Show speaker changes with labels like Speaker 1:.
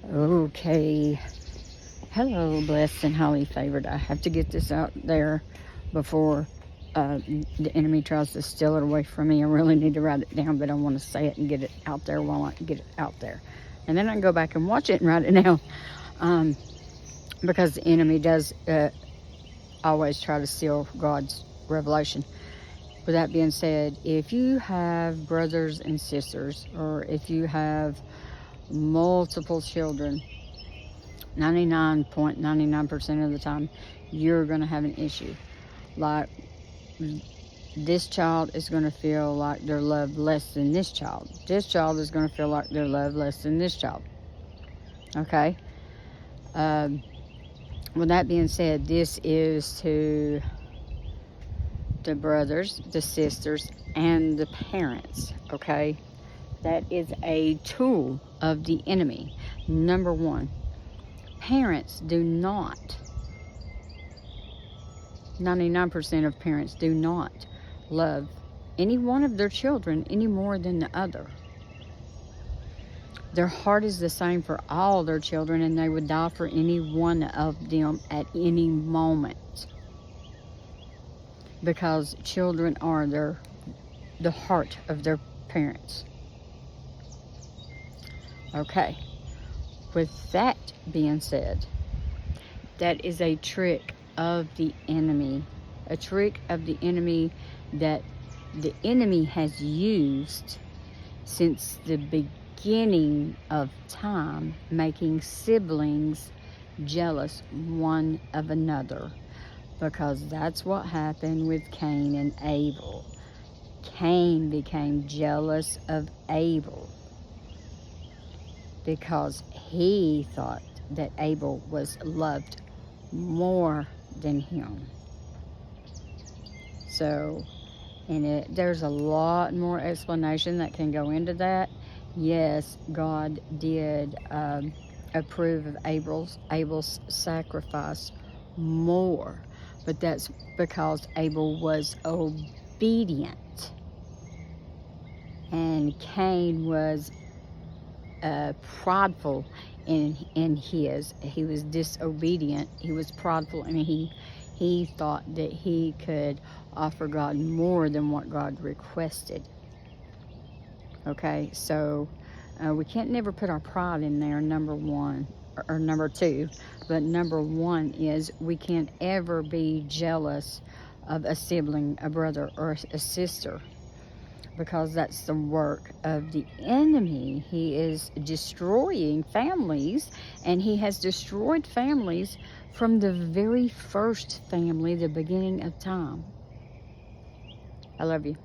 Speaker 1: Okay. Hello, blessed and highly favored. I have to get this out there before the enemy tries to steal it away from me. I really need to write it down, but I want to say it and get it out there while I get it out there. And then I can go back and watch it and write it down. Because the enemy does always try to steal God's revelation. With that being said, if you have brothers and sisters, or if you have multiple children, 99.99% of the time, you're going to have an issue. Like, this child is going to feel like they're loved less than this child. This child is going to feel like they're loved less than this child. Okay? With that being said, this is to the brothers, the sisters, and the parents. Okay? That is a tool of the enemy. Number one, parents do not, 99% of parents do not love any one of their children any more than the other. Their heart is the same for all their children, and they would die for any one of them at any moment. Because children are the heart of their parents. Okay. With that being said, that is a trick of the enemy. A trick of the enemy that the enemy has used since the beginning of time, making siblings jealous one of another. Because that's what happened with Cain and Abel. Cain became jealous of Abel because he thought that Abel was loved more than him. So, there's a lot more explanation that can go into that. Yes, God did approve of Abel's sacrifice more, but that's because Abel was obedient, and Cain was prideful in his. He was disobedient. He was prideful, and he thought that he could offer God more than what God requested. Okay, so we can't never put our pride in there, number one, or number two. But number one is we can't ever be jealous of a sibling, a brother, or a sister, because that's the work of the enemy. He is destroying families, and he has destroyed families from the very first family, the beginning of time. I love you.